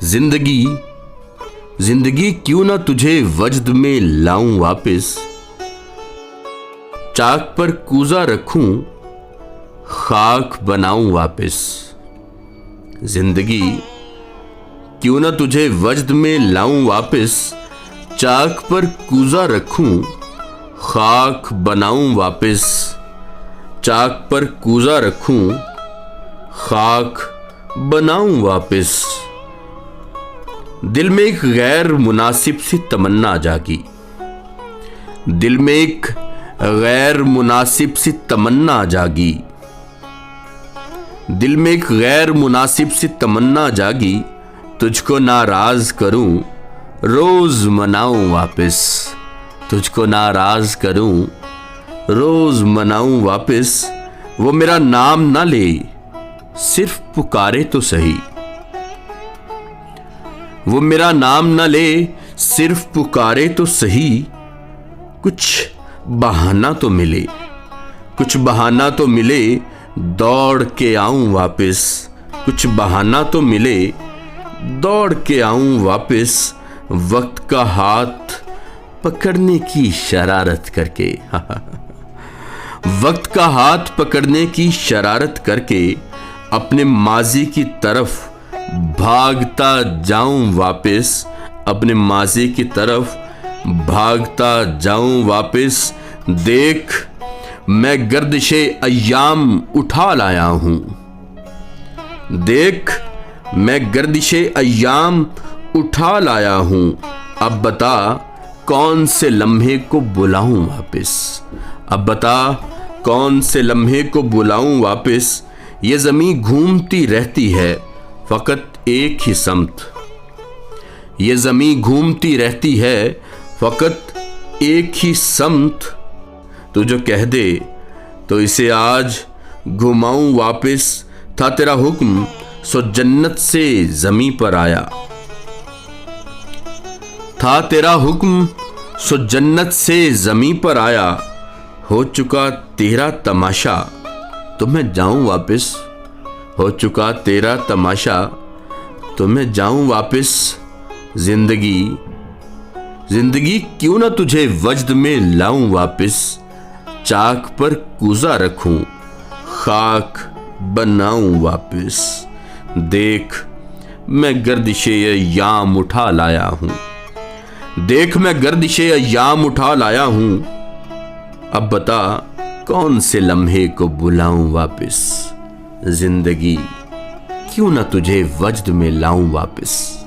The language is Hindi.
जिंदगी जिंदगी क्यों ना तुझे वज्द में लाऊं वापस, चाक पर कूजा रखूं खाक बनाऊं वापस। जिंदगी क्यों ना तुझे वज्द में लाऊं वापस, चाक पर कूजा रखूं खाक बनाऊं वापस। चाक पर कूजा रखूं खाक बनाऊं वापस। दिल में एक गैर मुनासिब सी तमन्ना जागी, दिल में एक गैर मुनासिब सी तमन्ना जागी, दिल में एक गैर मुनासिब सी तमन्ना जागी। तुझको नाराज करूं रोज मनाऊं वापस, तुझको नाराज करूं रोज मनाऊं वापस। वो मेरा नाम ना ले सिर्फ पुकारे तो सही, वो मेरा नाम ना ले सिर्फ पुकारे तो सही। कुछ बहाना तो मिले, कुछ बहाना तो मिले, दौड़ के आऊं वापस। कुछ बहाना तो मिले, दौड़ के आऊं वापस। वक्त का हाथ पकड़ने की शरारत करके वक्त का हाथ पकड़ने की शरारत करके अपने माजी की तरफ भागता जाऊं वापस, अपने माजी की तरफ भागता जाऊं वापस। देख मैं गर्दिशे अय्याम उठा लाया हूं, देख मैं गर्दिशे अय्याम उठा लाया हूं। अब बता कौन से लम्हे को बुलाऊं वापस, अब बता कौन से लम्हे को बुलाऊं वापस। ये ज़मीं घूमती रहती है फ़कत एक ही समत, ये ज़मीं घूमती रहती है फ़कत एक ही समत। तू जो कह दे तो इसे आज घुमाऊं वापस। था तेरा हुक्म सो जन्नत से ज़मीं पर आया, था तेरा हुक्म सो जन्नत से ज़मीं पर आया। हो चुका तेरा तमाशा तो मैं जाऊं वापस, हो चुका तेरा तमाशा तो मैं जाऊं वापस। जिंदगी जिंदगी क्यों ना तुझे वज्द में लाऊं वापस, चाक पर कूजा रखूं खाक बनाऊं वापस। देख मैं गर्दिशे अय्याम उठा लाया हूं, देख मैं गर्दिशे अय्याम उठा लाया हूं। अब बता कौन से लम्हे को बुलाऊं वापस, जिंदगी क्यों ना तुझे वज्द में लाऊं वापस।